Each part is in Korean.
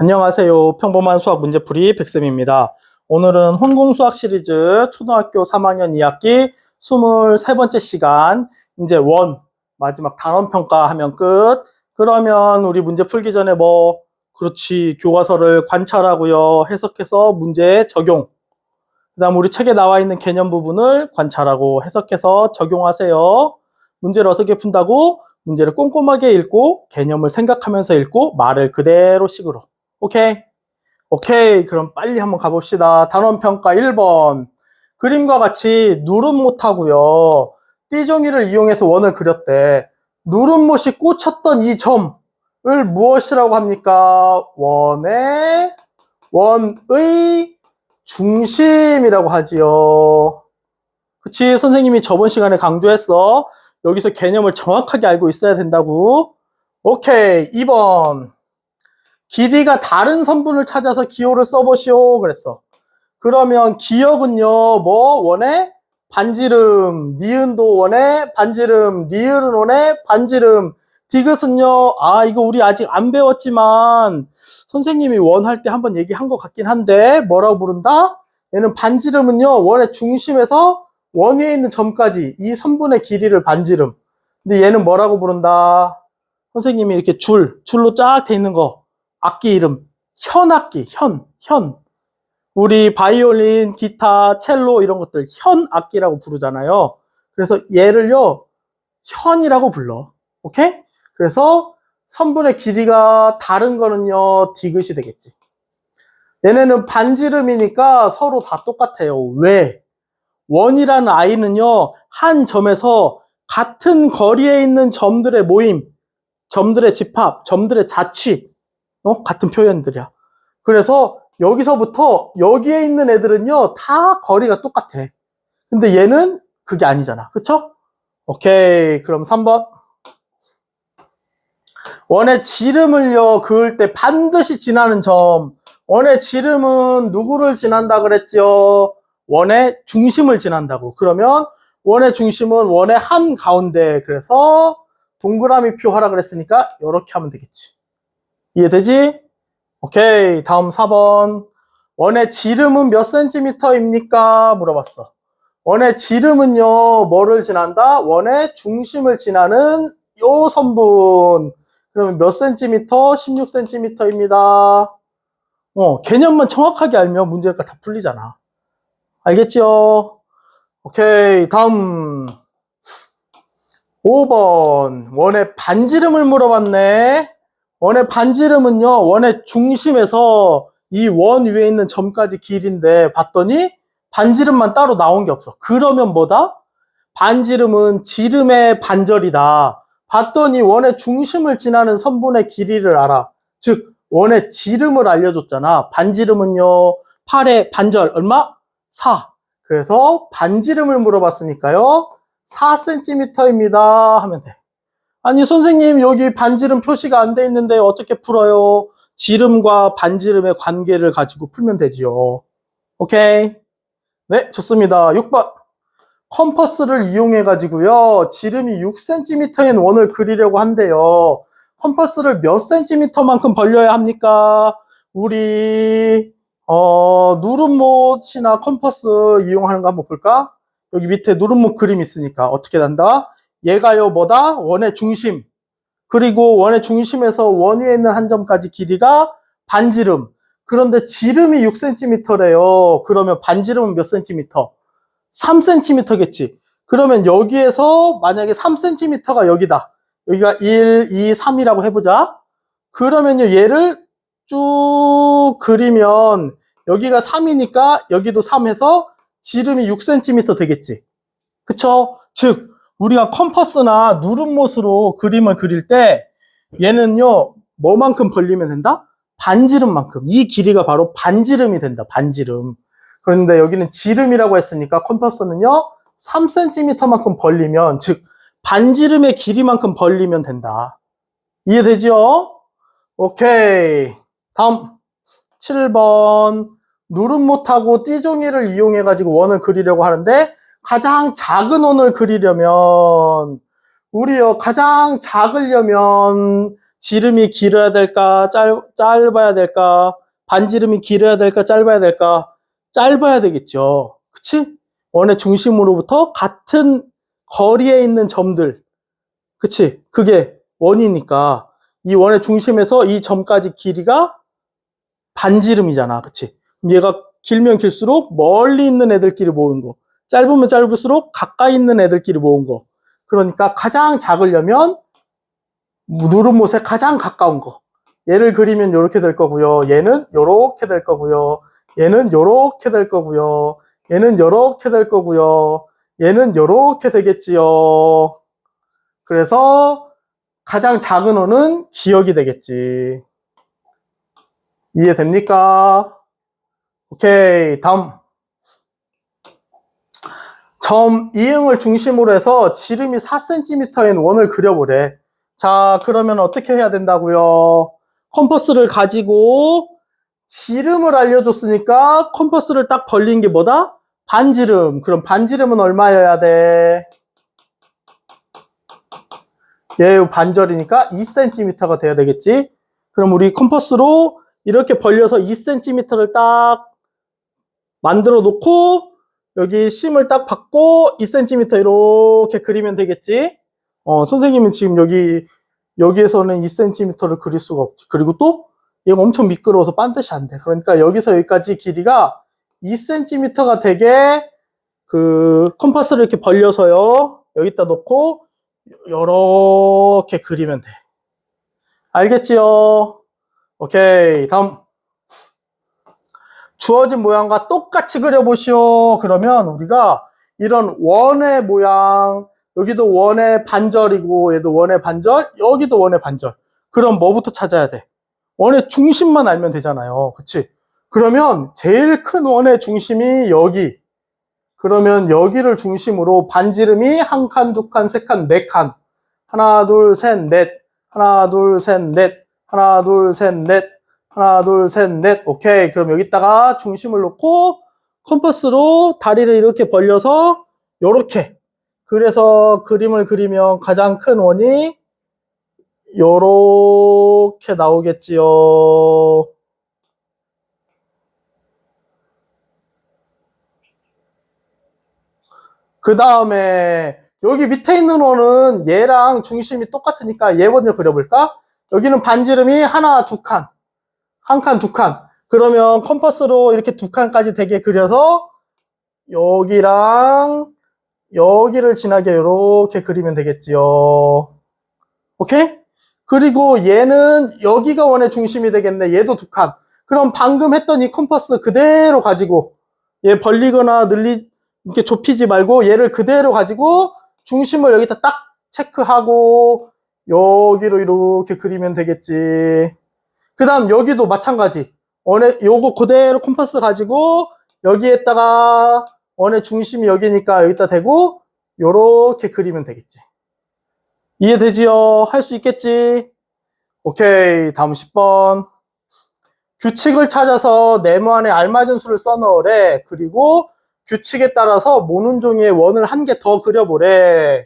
안녕하세요. 평범한 수학 문제풀이 백쌤입니다. 오늘은 혼공수학 시리즈 초등학교 3학년 2학기 23번째 시간, 이제 마지막 단원평가 하면 끝. 그러면 우리 문제 풀기 전에 그렇지, 교과서를 관찰하고요, 해석해서 문제에 적용. 그 다음 우리 책에 나와 있는 개념 부분을 관찰하고 해석해서 적용하세요. 문제를 어떻게 푼다고? 문제를 꼼꼼하게 읽고 개념을 생각하면서 읽고 말을 그대로 식으로. 오케이? 오케이. 그럼 빨리 한번 가봅시다. 단원평가 1번. 그림과 같이 누름못하고요, 띠종이를 이용해서 원을 그렸대. 누름못이 꽂혔던 이 점을 무엇이라고 합니까? 원의 중심이라고 하지요. 그치? 선생님이 저번 시간에 강조했어. 여기서 개념을 정확하게 알고 있어야 된다고. 오케이. 2번. 길이가 다른 선분을 찾아서 기호를 써보시오 그랬어. 그러면 기역은요, 원의 반지름, 니은도 원의 반지름, 리을은 원의 반지름, 디귿은요, 이거 우리 아직 안 배웠지만 선생님이 원 할 때 한번 얘기한 것 같긴 한데 뭐라고 부른다? 얘는 반지름은요, 원의 중심에서 원 위에 있는 점까지 이 선분의 길이를 반지름. 근데 얘는 뭐라고 부른다? 선생님이 이렇게 줄로 쫙 돼 있는 거, 악기 이름, 현악기, 현. 우리 바이올린, 기타, 첼로 이런 것들 현악기라고 부르잖아요. 그래서 얘를요, 현이라고 불러. 오케이? 그래서 선분의 길이가 다른 거는요, 디귿이 되겠지. 얘네는 반지름이니까 서로 다 똑같아요. 왜? 원이라는 아이는요, 한 점에서 같은 거리에 있는 점들의 모임, 점들의 집합, 점들의 자취, 같은 표현들이야. 그래서 여기서부터 여기에 있는 애들은요, 다 거리가 똑같아. 근데 얘는 그게 아니잖아. 그쵸? 오케이. 그럼 3번. 원의 지름을요, 그을 때 반드시 지나는 점. 원의 지름은 누구를 지난다 그랬죠? 원의 중심을 지난다고. 그러면 원의 중심은 원의 한 가운데. 그래서 동그라미 표 하라 그랬으니까 이렇게 하면 되겠지. 이해되지? 오케이. 다음 4번. 원의 지름은 몇 센티미터입니까? 물어봤어. 원의 지름은요, 뭐를 지난다? 원의 중심을 지나는 요 선분. 그러면 몇 센티미터? 16cm입니다. 개념만 정확하게 알면 문제가 다 풀리잖아. 알겠죠? 오케이. 다음 5번. 원의 반지름을 물어봤네. 원의 반지름은요, 원의 중심에서 이 원 위에 있는 점까지 길인데 봤더니 반지름만 따로 나온 게 없어. 그러면 뭐다? 반지름은 지름의 반절이다. 봤더니 원의 중심을 지나는 선분의 길이를 알아. 즉 원의 지름을 알려줬잖아. 반지름은요, 8의 반절 얼마? 4. 그래서 반지름을 물어봤으니까요, 4cm입니다 하면 돼. 아니 선생님, 여기 반지름 표시가 안 돼 있는데 어떻게 풀어요? 지름과 반지름의 관계를 가지고 풀면 되지요. 오케이? 네, 좋습니다. 6번. 컴퍼스를 이용해 가지고요, 지름이 6cm인 원을 그리려고 한대요. 컴퍼스를 몇 cm만큼 벌려야 합니까? 우리 누름못이나 컴퍼스 이용하는 거 한번 볼까? 여기 밑에 누름못 그림 있으니까 어떻게 난다? 얘가요, 뭐다? 원의 중심. 그리고 원의 중심에서 원 위에 있는 한 점까지 길이가 반지름. 그런데 지름이 6cm래요. 그러면 반지름은 몇 cm? 3cm겠지. 그러면 여기에서 만약에 3cm가 여기다. 여기가 1, 2, 3이라고 해보자. 그러면요, 얘를 쭉 그리면 여기가 3이니까 여기도 3해서 지름이 6cm 되겠지. 그쵸? 즉 우리가 컴퍼스나 누름못으로 그림을 그릴 때 얘는요, 뭐만큼 벌리면 된다? 반지름만큼. 이 길이가 바로 반지름이 된다. 반지름. 그런데 여기는 지름이라고 했으니까 컴퍼스는요, 3cm만큼 벌리면, 즉 반지름의 길이만큼 벌리면 된다. 이해되죠? 오케이. 다음 7번. 누름못하고 띠종이를 이용해 가지고 원을 그리려고 하는데, 가장 작은 원을 그리려면 우리요, 가장 작으려면 지름이 길어야 될까? 짧아야 될까? 반지름이 길어야 될까? 짧아야 될까? 짧아야 되겠죠. 그치? 원의 중심으로부터 같은 거리에 있는 점들. 그치? 그게 원이니까 이 원의 중심에서 이 점까지 길이가 반지름이잖아. 그치? 얘가 길면 길수록 멀리 있는 애들끼리 모은 거. 짧으면 짧을수록 가까이 있는 애들끼리 모은 거. 그러니까 가장 작으려면 누름못에 가장 가까운 거. 얘를 그리면 이렇게 될 거고요. 얘는 이렇게 될 거고요. 얘는 이렇게 될 거고요. 얘는 이렇게 될 거고요. 얘는 이렇게 되겠지요. 그래서 가장 작은 원은 기억이 되겠지. 이해됩니까? 오케이, 다음. 점 E형을 중심으로 해서 지름이 4cm인 원을 그려보래. 자, 그러면 어떻게 해야 된다고요? 컴퍼스를 가지고 지름을 알려줬으니까 컴퍼스를 딱 벌린 게 뭐다? 반지름. 그럼 반지름은 얼마여야 돼? 얘 반절이니까 2cm가 돼야 되겠지? 그럼 우리 컴퍼스로 이렇게 벌려서 2cm를 딱 만들어 놓고 여기 심을 딱 받고 2cm 이렇게 그리면 되겠지? 선생님은 지금 여기에서는 2cm를 그릴 수가 없지. 그리고 또 얘가 엄청 미끄러워서 반드시 안 돼. 그러니까 여기서 여기까지 길이가 2cm가 되게 그 컴퍼스를 이렇게 벌려서요. 여기다 놓고 이렇게 그리면 돼. 알겠지요? 오케이, 다음. 주어진 모양과 똑같이 그려보시오. 그러면 우리가 이런 원의 모양, 여기도 원의 반절이고 얘도 원의 반절, 여기도 원의 반절. 그럼 뭐부터 찾아야 돼? 원의 중심만 알면 되잖아요. 그치? 그러면 제일 큰 원의 중심이 여기. 그러면 여기를 중심으로 반지름이 한 칸, 두 칸, 세 칸, 네 칸. 하나, 둘, 셋, 넷. 하나, 둘, 셋, 넷. 하나, 둘, 셋, 넷. 하나, 둘, 셋, 넷. 오케이. 그럼 여기다가 중심을 놓고 컴퍼스로 다리를 이렇게 벌려서 요렇게. 그래서 그림을 그리면 가장 큰 원이 요렇게 나오겠지요. 그 다음에 여기 밑에 있는 원은 얘랑 중심이 똑같으니까 얘 먼저 그려볼까? 여기는 반지름이 하나, 두 칸. 한 칸, 두 칸. 그러면 컴퍼스로 이렇게 두 칸까지 되게 그려서 여기랑 여기를 지나게 이렇게 그리면 되겠지요. 오케이? 그리고 얘는 여기가 원의 중심이 되겠네. 얘도 두 칸. 그럼 방금 했던 이 컴퍼스 그대로 가지고 얘 벌리거나 이렇게 좁히지 말고 얘를 그대로 가지고 중심을 여기다 딱 체크하고 여기로 이렇게 그리면 되겠지. 그 다음 여기도 마찬가지. 요거 그대로 컴퍼스 가지고 여기에다가 원의 중심이 여기니까 여기다 대고 요렇게 그리면 되겠지. 이해되지요? 할 수 있겠지? 오케이, 다음 10번. 규칙을 찾아서 네모 안에 알맞은 수를 써넣으래. 그리고 규칙에 따라서 모눈 종이에 원을 한 개 더 그려보래.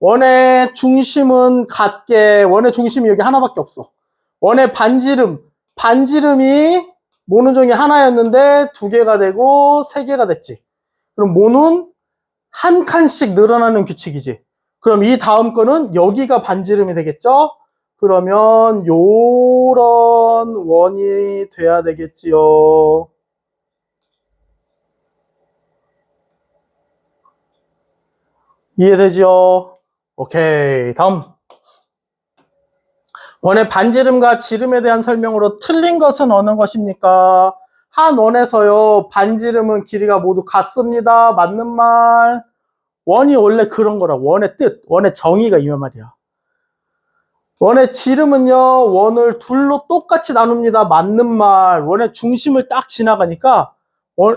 원의 중심은 같게, 원의 중심이 여기 하나밖에 없어. 원의 반지름이 모눈 종이 하나였는데 두 개가 되고 세 개가 됐지. 그럼 모눈 한 칸씩 늘어나는 규칙이지. 그럼 이 다음 거는 여기가 반지름이 되겠죠? 그러면 요런 원이 돼야 되겠지요. 이해되죠? 오케이, 다음. 원의 반지름과 지름에 대한 설명으로 틀린 것은 어느 것입니까? 한 원에서요, 반지름은 길이가 모두 같습니다. 맞는 말. 원이 원래 그런 거라. 원의 뜻, 원의 정의가 이런 말이야. 원의 지름은요, 원을 둘로 똑같이 나눕니다. 맞는 말. 원의 중심을 딱 지나가니까,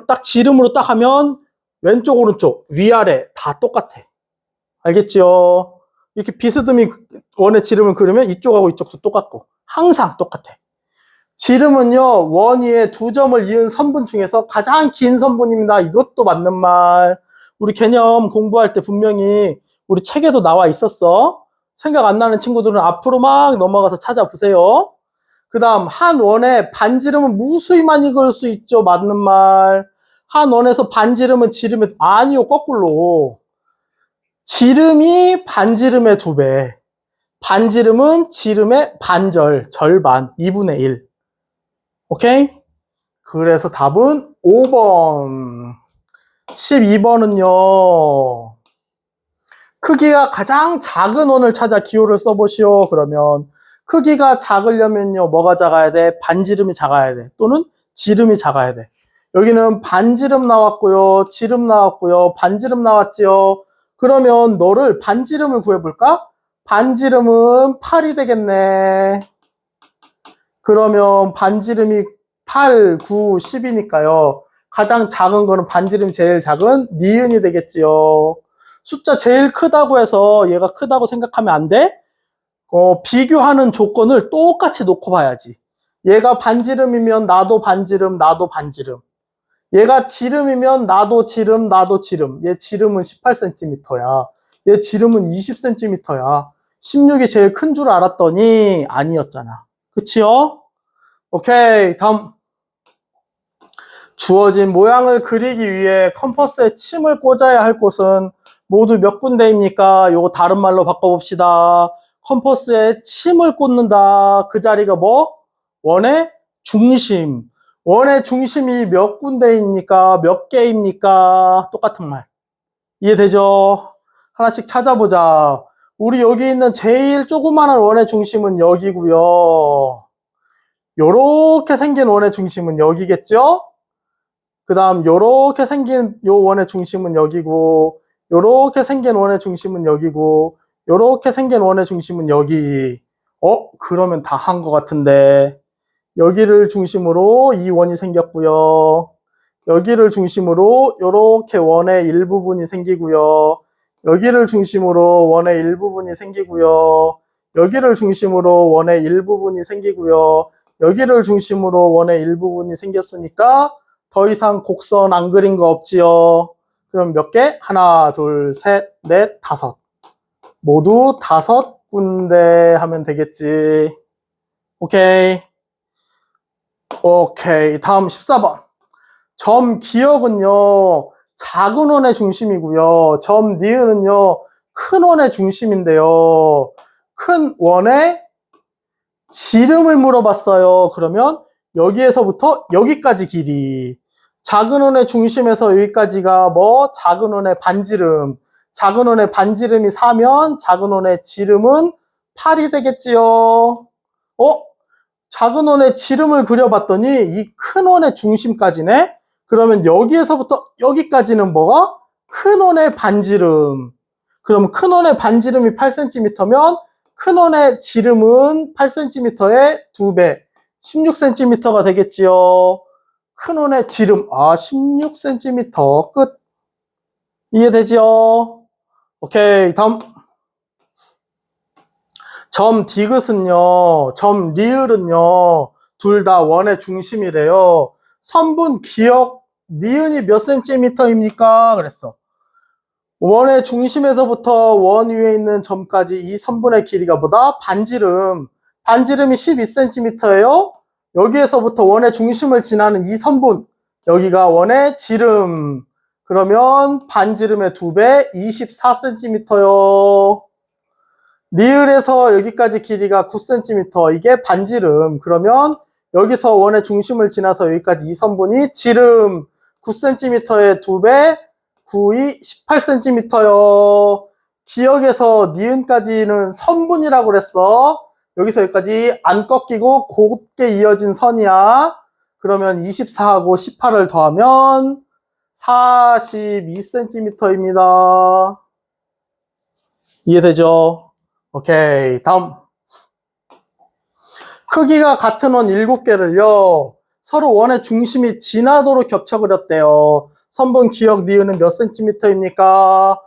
딱 지름으로 딱 하면, 왼쪽, 오른쪽, 위아래 다 똑같아. 알겠지요? 이렇게 비스듬히 원의 지름을 그리면 이쪽하고 이쪽도 똑같고, 항상 똑같아. 지름은요, 원 위에 두 점을 이은 선분 중에서 가장 긴 선분입니다. 이것도 맞는 말. 우리 개념 공부할 때 분명히 우리 책에도 나와 있었어. 생각 안 나는 친구들은 앞으로 막 넘어가서 찾아보세요. 그 다음 한 원에 반지름은 무수히 많이 그을 수 있죠. 맞는 말. 한 원에서 반지름은 지름의 아니요, 거꾸로. 지름이 반지름의 2배. 반지름은 지름의 반절, 절반, 2분의 1. 오케이? 그래서 답은 5번. 12번은요. 크기가 가장 작은 원을 찾아 기호를 써보시오. 그러면 크기가 작으려면요. 뭐가 작아야 돼? 반지름이 작아야 돼. 또는 지름이 작아야 돼. 여기는 반지름 나왔고요. 지름 나왔고요. 반지름 나왔지요. 그러면 너를 반지름을 구해볼까? 반지름은 8이 되겠네. 그러면 반지름이 8, 9, 10이니까요. 가장 작은 거는 반지름이 제일 작은 니은이 되겠지요. 숫자 제일 크다고 해서 얘가 크다고 생각하면 안 돼. 비교하는 조건을 똑같이 놓고 봐야지. 얘가 반지름이면 나도 반지름, 나도 반지름. 얘가 지름이면 나도 지름, 나도 지름. 얘 지름은 18cm야. 얘 지름은 20cm야. 16이 제일 큰 줄 알았더니 아니었잖아. 그치요? 오케이, 다음. 주어진 모양을 그리기 위해 컴퍼스에 침을 꽂아야 할 곳은 모두 몇 군데입니까? 요거 다른 말로 바꿔봅시다. 컴퍼스에 침을 꽂는다. 그 자리가 뭐? 원의 중심. 원의 중심이 몇 군데입니까? 몇 개입니까? 똑같은 말. 이해되죠? 하나씩 찾아보자. 우리 여기 있는 제일 조그마한 원의 중심은 여기고요. 요렇게 생긴 원의 중심은 여기겠죠? 그 다음 요렇게 생긴 요 원의 중심은 여기고, 요렇게 생긴 원의 중심은 여기고, 요렇게 생긴 원의 중심은 여기. 그러면 다 한 것 같은데. 여기를 중심으로 이 원이 생겼고요. 여기를 중심으로 요렇게 원의 일부분이 생기고요. 여기를 중심으로 원의 일부분이 생기고요. 여기를 중심으로 원의 일부분이 생기고요. 여기를 중심으로 원의 일부분이 생겼으니까 더 이상 곡선 안 그린 거 없지요. 그럼 몇 개? 하나, 둘, 셋, 넷, 다섯. 모두 5군데 하면 되겠지. 오케이. 오케이. 다음 14번. 점 기역은요, 작은 원의 중심이고요. 점 니은은요, 큰 원의 중심인데요. 큰 원의 지름을 물어봤어요. 그러면 여기에서부터 여기까지 길이. 작은 원의 중심에서 여기까지가 뭐? 작은 원의 반지름. 작은 원의 반지름이 4면 작은 원의 지름은 8이 되겠지요. 작은 원의 지름을 그려봤더니 이 큰 원의 중심까지네? 그러면 여기에서부터 여기까지는 뭐가? 큰 원의 반지름. 그럼 큰 원의 반지름이 8cm면 큰 원의 지름은 8cm의 2배, 16cm가 되겠지요. 큰 원의 지름, 16cm 끝. 이해되지요? 오케이, 다음. 점 디귿은요, 점 리을은요, 둘 다 원의 중심이래요. 선분 기역 니은이 몇 cm입니까? 그랬어. 원의 중심에서부터 원 위에 있는 점까지 이 선분의 길이가 보다 반지름이 12cm예요. 여기에서부터 원의 중심을 지나는 이 선분, 여기가 원의 지름. 그러면 반지름의 2배, 24cm요. 리을에서 여기까지 길이가 9cm, 이게 반지름. 그러면 여기서 원의 중심을 지나서 여기까지 이 선분이 지름 9cm의 2배, 9이 18cm요. 기역에서 니은까지는 선분이라고 그랬어. 여기서 여기까지 안 꺾이고 곧게 이어진 선이야. 그러면 24하고 18을 더하면 42cm입니다. 이해되죠? 오케이, 다음. 크기가 같은 원 7개를요, 서로 원의 중심이 지나도록 겹쳐 그렸대요. 선분 기역 니은은 몇 cm입니까?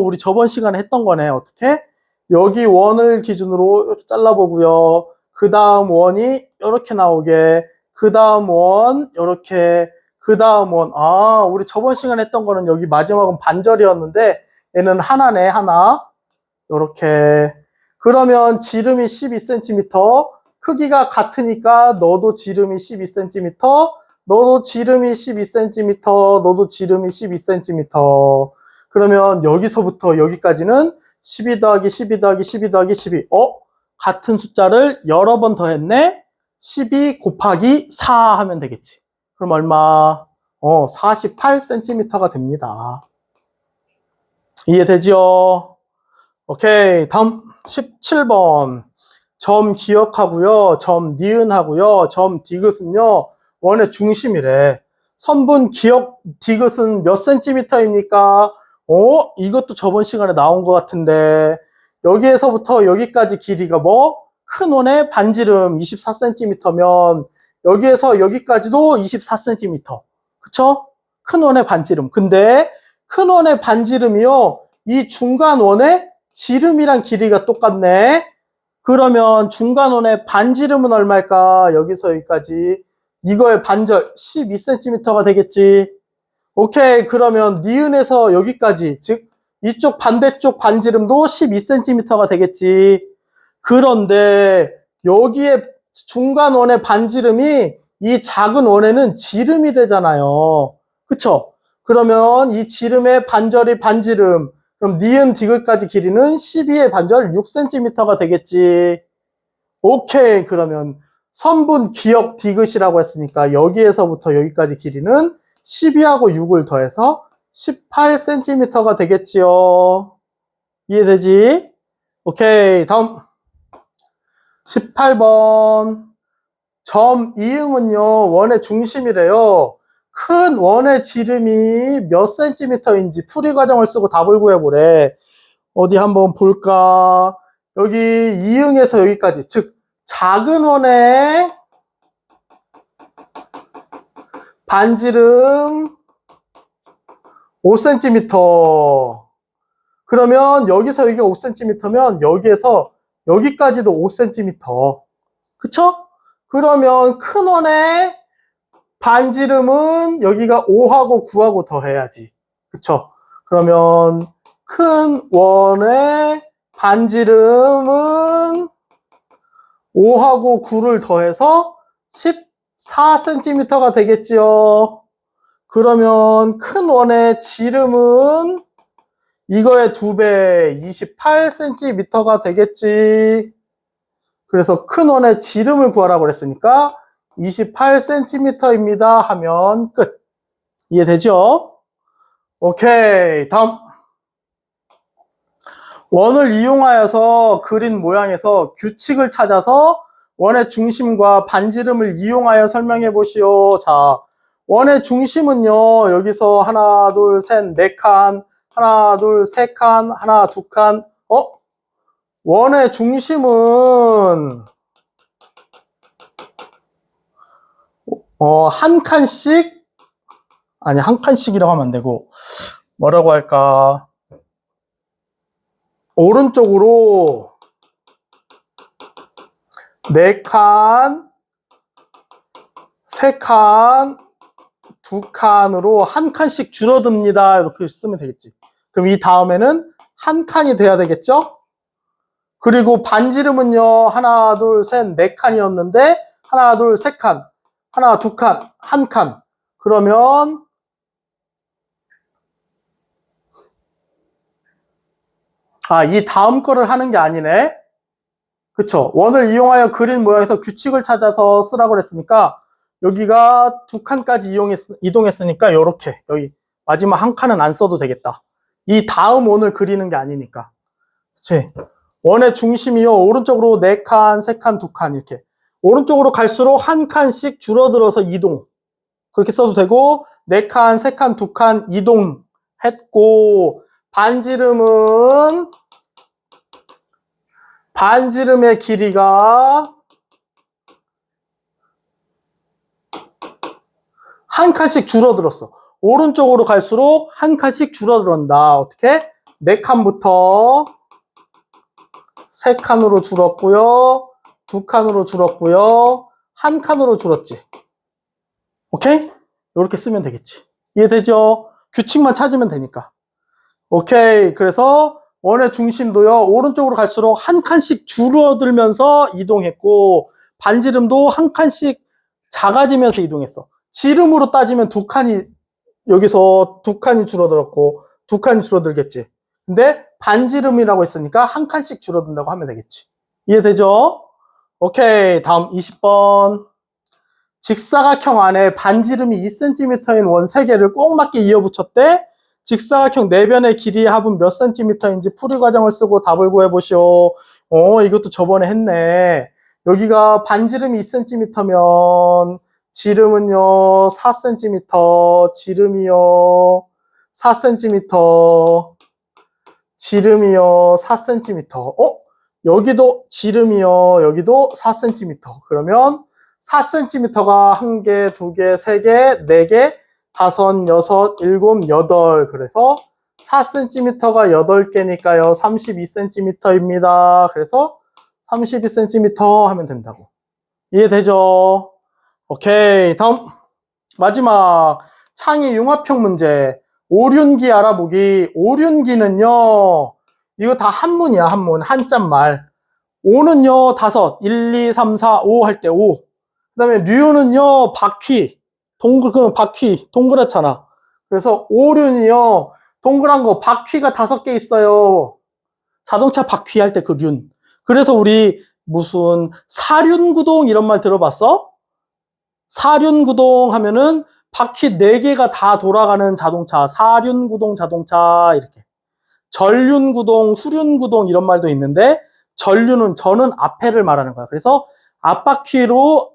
우리 저번 시간에 했던 거네. 어떻게? 여기 원을 기준으로 이렇게 잘라보고요. 그 다음 원이 이렇게 나오게, 그 다음 원 이렇게, 그 다음 원. 우리 저번 시간에 했던 거는 여기 마지막은 반절이었는데 얘는 하나네, 하나. 이렇게. 그러면 지름이 12cm, 크기가 같으니까 너도 지름이 12cm, 너도 지름이 12cm, 너도 지름이 12cm. 그러면 여기서부터 여기까지는 12 더하기 12 더하기 12 더하기 12. 같은 숫자를 여러 번 더했네? 12 곱하기 4 하면 되겠지. 그럼 얼마? 48cm가 됩니다. 이해되죠? 오케이. 다음 17번. 점 기역하고요. 점 니은하고요. 점 디귿은요. 원의 중심이래. 선분 기역 디귿은 몇 센티미터입니까? 이것도 저번 시간에 나온 것 같은데 여기에서부터 여기까지 길이가 뭐? 큰 원의 반지름 24cm면 여기에서 여기까지도 24cm. 그쵸? 큰 원의 반지름. 근데 큰 원의 반지름이요. 이 중간 원의 지름이랑 길이가 똑같네. 그러면 중간 원의 반지름은 얼마일까? 여기서 여기까지. 이거의 반절 12cm가 되겠지. 오케이. 그러면 니은에서 여기까지, 즉 이쪽 반대쪽 반지름도 12cm가 되겠지. 그런데 여기에 중간 원의 반지름이 이 작은 원에는 지름이 되잖아요. 그쵸? 그러면 이 지름의 반절이 반지름. 그럼 니은 디귿까지 길이는 12의 반절 6cm가 되겠지. 오케이. 그러면 선분 기역 디귿이라고 했으니까 여기에서부터 여기까지 길이는 12하고 6을 더해서 18cm가 되겠지요. 이해되지? 오케이. 다음 18번. 점 이응은요. 원의 중심이래요. 큰 원의 지름이 몇 센티미터인지 풀이 과정을 쓰고 답을 구해보래. 어디 한번 볼까? 여기 이응에서 여기까지, 즉 작은 원의 반지름 5cm. 그러면 여기서 여기가 5cm면 여기에서 여기까지도 5cm. 그쵸? 그러면 큰 원의 반지름은 여기가 5하고 9하고 더해야지. 그쵸? 그러면 큰 원의 반지름은 5하고 9를 더해서 14cm가 되겠지요. 그러면 큰 원의 지름은 이거의 2배 28cm가 되겠지. 그래서 큰 원의 지름을 구하라고 그랬으니까 28cm입니다 하면 끝. 이해되죠? 오케이. 다음. 원을 이용하여서 그린 모양에서 규칙을 찾아서 원의 중심과 반지름을 이용하여 설명해 보시오. 자, 원의 중심은요, 여기서 하나, 둘, 셋, 네 칸, 하나, 둘, 세 칸, 하나, 두 칸. 원의 중심은 한 칸씩, 아니 한 칸씩이라고 하면 안 되고 뭐라고 할까? 오른쪽으로 4칸, 3칸, 2칸으로 한 칸씩 줄어듭니다. 이렇게 쓰면 되겠지. 그럼 이 다음에는 한 칸이 돼야 되겠죠? 그리고 반지름은요, 하나, 둘, 셋, 4칸이었는데, 하나, 둘, 3칸, 하나, 2칸, 한 칸. 그러면, 이 다음 거를 하는 게 아니네. 그쵸? 원을 이용하여 그린 모양에서 규칙을 찾아서 쓰라고 그랬으니까, 여기가 2칸까지 이동했으니까, 요렇게. 여기, 마지막 한 칸은 안 써도 되겠다. 이 다음 원을 그리는 게 아니니까. 그치? 원의 중심이요. 오른쪽으로 4칸, 3칸, 2칸 이렇게. 오른쪽으로 갈수록 한 칸씩 줄어들어서 이동. 그렇게 써도 되고 4칸, 3칸, 2칸 이동했고 반지름의 길이가 한 칸씩 줄어들었어. 오른쪽으로 갈수록 한 칸씩 줄어든다. 어떻게? 4칸부터 3칸으로 줄었고요. 2칸으로 줄었고요. 한 칸으로 줄었지. 오케이? 이렇게 쓰면 되겠지. 이해되죠? 규칙만 찾으면 되니까. 오케이. 그래서 원의 중심도요, 오른쪽으로 갈수록 한 칸씩 줄어들면서 이동했고, 반지름도 한 칸씩 작아지면서 이동했어. 지름으로 따지면 두 칸이, 여기서 두 칸이 줄어들었고, 두 칸이 줄어들겠지. 근데 반지름이라고 했으니까 한 칸씩 줄어든다고 하면 되겠지. 이해되죠? 오케이. 다음 20번. 직사각형 안에 반지름이 2cm인 원 3개를 꼭 맞게 이어붙였대. 직사각형 4변의 길이의 합은 몇 cm인지 풀이 과정을 쓰고 답을 구해보시오. 이것도 저번에 했네. 여기가 반지름이 2cm면 지름은요 4cm, 지름이요 4cm, 지름이요 4cm. 여기도 지름이요 여기도 4cm. 그러면 4cm가 1개, 2개, 3개, 4개, 5, 6, 7, 8. 그래서 4cm가 8개니까요. 32cm입니다. 그래서 32cm 하면 된다고. 이해되죠? 오케이. 다음. 마지막. 창의 융합형 문제. 오륜기 알아보기. 오륜기는요. 이거 다 한문이야, 한문. 한자말. 5는요, 5. 1, 2, 3, 4, 5 할 때 5. 그 다음에 류는요, 바퀴. 바퀴. 동그랗잖아. 그래서 오륜이요, 동그란 거, 바퀴가 5개 있어요. 자동차 바퀴 할 때 그 륜. 그래서 우리 무슨 사륜구동 이런 말 들어봤어? 사륜구동 하면은 바퀴 4개가 다 돌아가는 자동차. 사륜구동 자동차. 이렇게. 전륜구동, 후륜구동 이런 말도 있는데, 저는 앞에를 말하는 거야. 그래서 앞바퀴로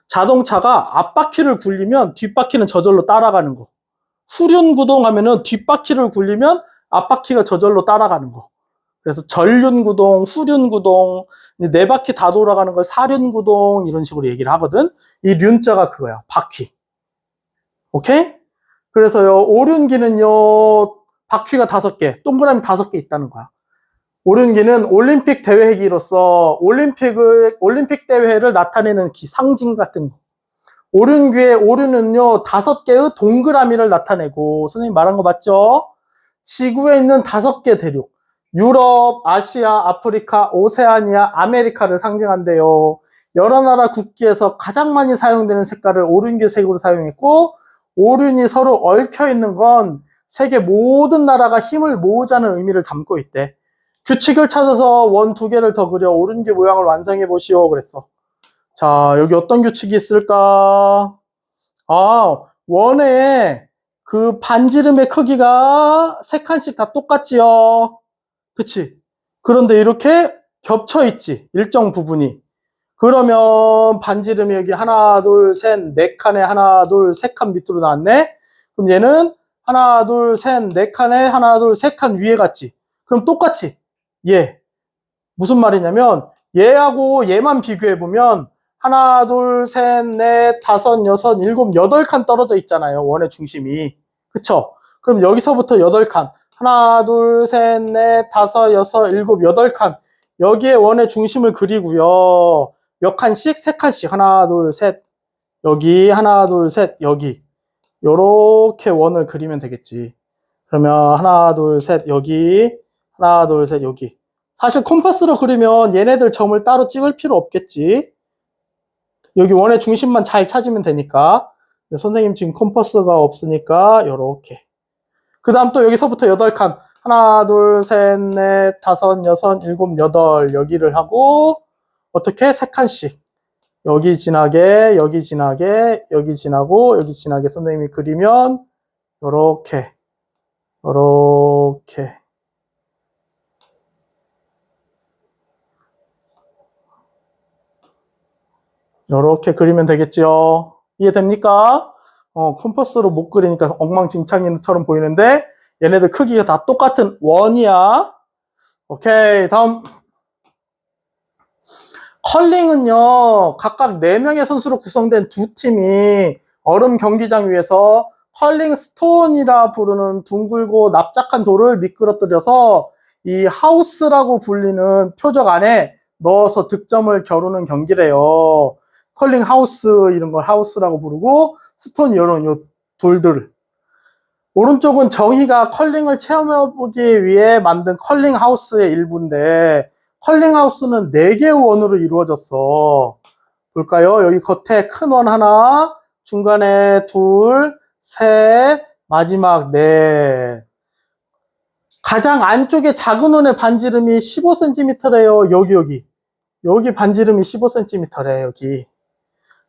자동차가 앞바퀴를 굴리면 뒷바퀴는 저절로 따라가는 거. 후륜구동 하면은 뒷바퀴를 굴리면 앞바퀴가 저절로 따라가는 거. 그래서 전륜구동, 후륜구동, 4바퀴 다 돌아가는 걸 사륜구동 이런 식으로 얘기를 하거든. 이 륜자가 그거야. 바퀴. 오케이? 그래서요, 오륜기는요, 바퀴가 5개, 동그라미 5개 있다는 거야. 오륜기는 올림픽 대회기로서 올림픽 대회를 나타내는 상징 같은 거. 오륜기의 오륜은요, 5개의 동그라미를 나타내고, 선생님 말한 거 맞죠? 지구에 있는 5개 대륙, 유럽, 아시아, 아프리카, 오세아니아, 아메리카를 상징한대요. 여러 나라 국기에서 가장 많이 사용되는 색깔을 오륜기 색으로 사용했고, 오륜이 서로 얽혀 있는 건 세계 모든 나라가 힘을 모으자는 의미를 담고 있대. 규칙을 찾아서 원 2개를 더 그려 오륜기 모양을 완성해 보시오 그랬어. 자, 여기 어떤 규칙이 있을까? 원에 그 반지름의 크기가 3칸씩 다 똑같지요. 그치? 그런데 이렇게 겹쳐 있지, 일정 부분이. 그러면 반지름이 여기 하나, 둘, 셋, 4칸에 하나, 둘, 3칸 밑으로 나왔네? 그럼 얘는 하나, 둘, 셋, 4칸에 하나, 둘, 3칸 위에 갔지? 그럼 똑같이. 얘. 무슨 말이냐면, 얘하고 얘만 비교해보면, 하나, 둘, 셋, 넷, 5, 6, 7, 8칸 떨어져 있잖아요. 원의 중심이. 그쵸? 그럼 여기서부터 8칸. 하나, 둘, 셋, 넷, 5, 6, 7, 8칸. 여기에 원의 중심을 그리고요. 몇 칸씩? 3칸씩. 하나, 둘, 셋. 여기, 하나, 둘, 셋. 여기. 요렇게 원을 그리면 되겠지. 그러면 하나, 둘, 셋. 여기. 하나, 둘, 셋. 여기. 사실 콤파스로 그리면 얘네들 점을 따로 찍을 필요 없겠지. 여기 원의 중심만 잘 찾으면 되니까. 선생님 지금 콤파스가 없으니까 요렇게. 그 다음 또 여기서부터 8칸. 하나, 둘, 셋, 넷, 5, 6, 7, 8. 여기를 하고 어떻게? 3칸씩. 여기 지나게, 여기 지나게, 여기 지나고, 여기 지나게 선생님이 그리면 요렇게, 요렇게. 요렇게 그리면 되겠죠. 이해됩니까? 컴퍼스로 못 그리니까 엉망진창인처럼 보이는데 얘네들 크기가 다 똑같은 원이야. 오케이, 다음. 컬링은요, 각각 4명의 선수로 구성된 두 팀이 얼음 경기장 위에서 컬링 스톤이라 부르는 둥글고 납작한 돌을 미끄러뜨려서 이 하우스라고 불리는 표적 안에 넣어서 득점을 겨루는 경기래요. 컬링 하우스 이런 걸 하우스라고 부르고 스톤 이런 요 돌들. 오른쪽은 정희가 컬링을 체험해보기 위해 만든 컬링 하우스의 일부인데, 컬링 하우스는 4개의 원으로 이루어졌어. 볼까요? 여기 겉에 큰 원 하나, 중간에 둘, 셋, 마지막 넷. 가장 안쪽에 작은 원의 반지름이 15cm래요. 여기 반지름이 15cm래, 여기.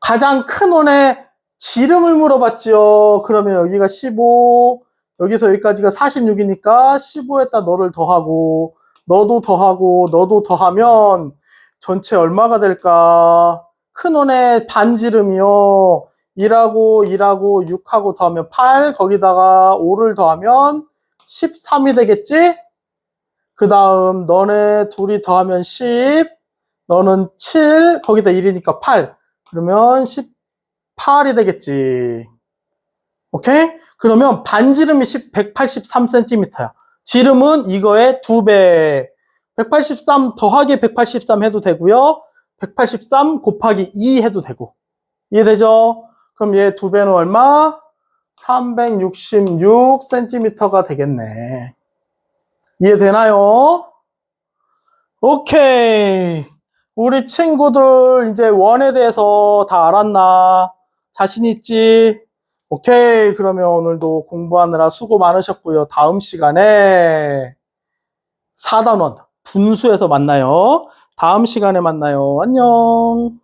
가장 큰 원의 지름을 물어봤죠. 그러면 여기가 15, 여기서 여기까지가 46이니까 15에다 너를 더하고, 너도 더하고, 너도 더하면 전체 얼마가 될까? 큰 원의 반지름이요. 1하고 6하고 더하면 8, 거기다가 5를 더하면 13이 되겠지? 그 다음 너네 둘이 더하면 10, 너는 7, 거기다 1이니까 8. 그러면 18이 되겠지. 오케이? 그러면 반지름이 183cm야. 지름은 이거의 2배. 183 더하기 183 해도 되고요. 183 곱하기 2 해도 되고. 이해되죠? 그럼 얘 2배는 얼마? 366cm가 되겠네. 이해되나요? 오케이. 우리 친구들 이제 원에 대해서 다 알았나? 자신 있지? 오케이. 그러면 오늘도 공부하느라 수고 많으셨고요. 다음 시간에 4단원 분수에서 만나요. 다음 시간에 만나요. 안녕.